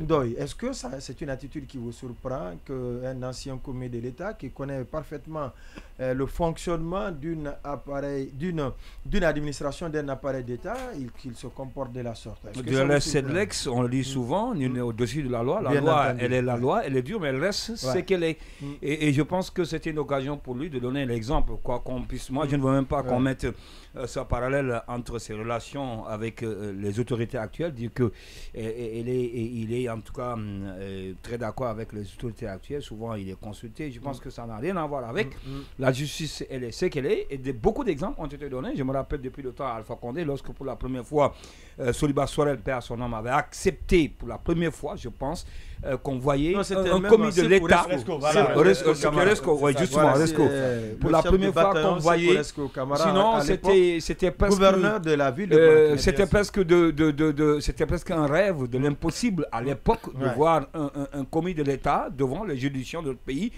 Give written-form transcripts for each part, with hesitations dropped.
Ndoye, est-ce que c'est une attitude qui vous surprend qu'un ancien commis de l'État qui connaît parfaitement le fonctionnement d'une administration, d'un appareil d'État, qu'il se comporte de la sorte? De la SEDLEX, on le dit souvent, nul n'est au-dessus de la loi. La loi, elle est la loi, elle est dure, mais elle reste ce qu'elle est. Et je pense que c'était une occasion pour lui de donner l'exemple. Quoi qu'on puisse, moi, je ne veux même pas qu'on mette ce parallèle entre ses relations avec les autorités actuelles, dire que il est en tout cas très d'accord avec les autorités actuelles. Souvent, il est consulté. Je pense que ça n'a rien à voir avec. La justice, elle est ce qu'elle est. Et beaucoup d'exemples ont été donnés. Je me rappelle depuis le temps à Alpha Condé, lorsque pour la première fois, Soliba Sorel, père à son homme, avait accepté pour la première fois, je pense, qu'on voyait un commis de l'État. Pour la première fois qu'on voyait. Sinon, c'était presque gouverneur de la ville de c'était presque un rêve de l'impossible à l'époque de voir un commis de l'État devant les juridictions de notre pays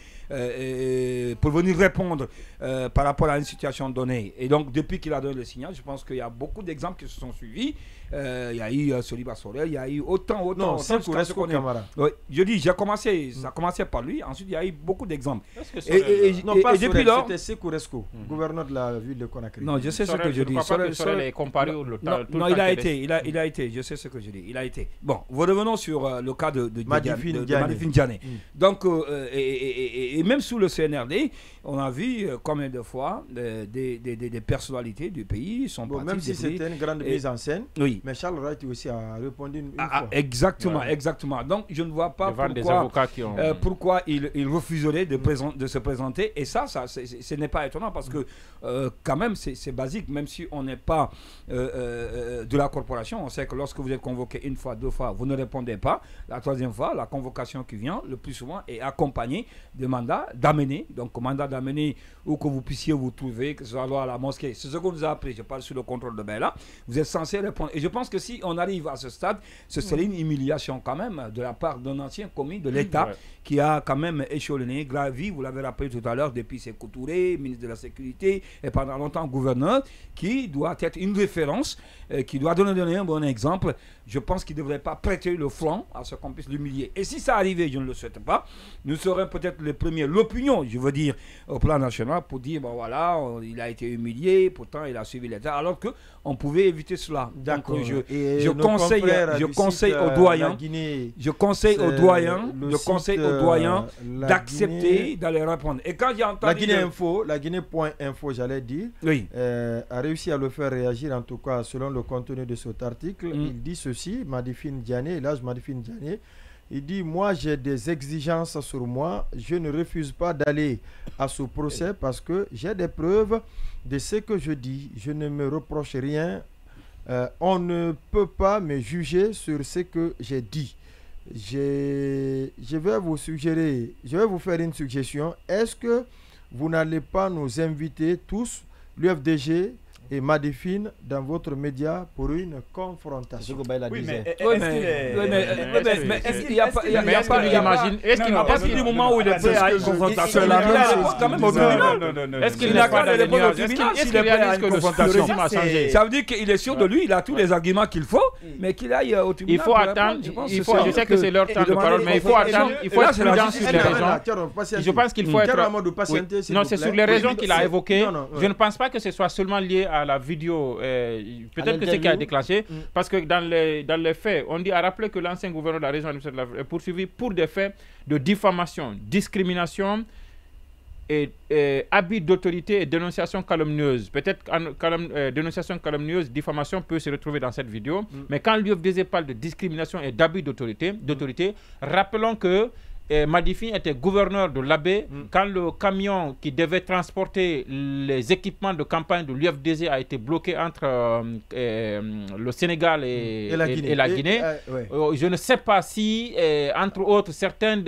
pour venir répondre par rapport à une situation donnée. Et donc, depuis qu'il a donné le signal, je pense qu'il y a beaucoup d'exemples qui se sont suivis. Il y a eu Soliba Sorel, il y a eu autant. Non, c'est Kouresko Kamara. Oui, je dis, ça a commencé par lui, ensuite il y a eu beaucoup d'exemples. Et depuis lors, c'était Sekouresko, gouverneur de la ville de Conakry. Non, je sais ce que je dis. Sorel est comparé au non, il a été, je sais ce que je dis, il a été. Bon, revenons sur le cas de Madifine Diané. Donc, et même sous le CNRD, on a vu combien de fois des personnalités du pays sont parties. Même si c'était une grande mise en scène, oui. Mais Charles Wright aussi a répondu une fois. Exactement, exactement. Donc, je ne vois pas pourquoi il refuserait de se présenter. Et ce n'est pas étonnant parce que, quand même, c'est basique. Même si on n'est pas de la corporation, on sait que lorsque vous êtes convoqué une fois, deux fois, vous ne répondez pas. La troisième fois, la convocation qui vient, le plus souvent, est accompagnée de mandats d'amener. Donc, mandat d'amener où que vous puissiez vous trouver, que ce soit à la mosquée. C'est ce qu'on vous a appris. Je parle sous le contrôle de Bella. Vous êtes censé répondre. Et je pense que si on arrive à ce stade, ce serait une humiliation quand même de la part d'un ancien commis de l'État qui a quand même échelonné, gravi, vous l'avez rappelé tout à l'heure, depuis Sékou Touré, ministre de la Sécurité, et pendant longtemps gouverneur, qui doit être une référence, qui doit donner un bon exemple. Je pense qu'il ne devrait pas prêter le flanc à ce qu'on puisse l'humilier. Et si ça arrivait, je ne le souhaite pas, nous serons peut-être les premiers, l'opinion, je veux dire, au plan national, pour dire, bon voilà, il a été humilié, pourtant il a suivi l'État, alors qu'on pouvait éviter cela. Donc je conseille aux doyens d'accepter d'aller répondre. Et quand j'ai entendu la Guinée.info, j'allais dire, a réussi à le faire réagir, en tout cas selon le contenu de cet article. Il dit ceci, Madifine Diané, il dit, moi j'ai des exigences sur moi, je ne refuse pas d'aller à ce procès parce que j'ai des preuves de ce que je dis, je ne me reproche rien, on ne peut pas me juger sur ce que j'ai dit. Je vais vous faire une suggestion. Est-ce que vous n'allez pas nous inviter tous, l'UFDG et Madifine, dans votre média pour une confrontation? Oui, mais est-ce qu'il n'y a pas du moment où il est prêt à une confrontation? Est-ce qu'il n'a pas de confrontation? Ça veut dire qu'il est sûr de lui, il a tous les arguments qu'il faut, mais qu'il aille au tribunal. Il faut attendre. Je sais que c'est leur temps de parole, mais il faut attendre. Il faut être prudent sur les raisons. Je pense qu'il faut être. Non, c'est sur les raisons qu'il a évoquées. Je ne pense pas que ce soit seulement lié à la vidéo, peut-être que c'est qui a déclenché, parce que dans les faits, on dit à rappeler que l'ancien gouverneur de la région est poursuivi pour des faits de diffamation, discrimination et abus d'autorité et dénonciation calomnieuse. Peut-être dénonciation calomnieuse, diffamation peut se retrouver dans cette vidéo, mais quand l'UFDG parle de discrimination et d'abus d'autorité, rappelons que Madifine était gouverneur de l'Abbé quand le camion qui devait transporter les équipements de campagne de l'UFDG a été bloqué entre le Sénégal et la Guinée. Je ne sais pas si, entre autres, certains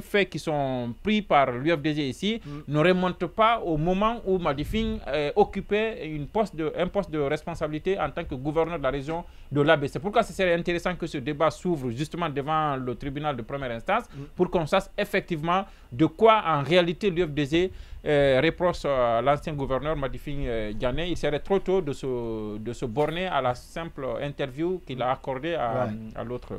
faits qui sont pris par l'UFDG ici ne remontent pas au moment où Madifine occupait un poste de responsabilité en tant que gouverneur de la région de l'Abbé. C'est pourquoi ce serait intéressant que ce débat s'ouvre justement devant devant le tribunal de première instance pour qu'on sache effectivement de quoi en réalité l'UFDG reproche à l'ancien gouverneur Madifine Diané. Il serait trop tôt de se borner à la simple interview qu'il a accordée à l'autre.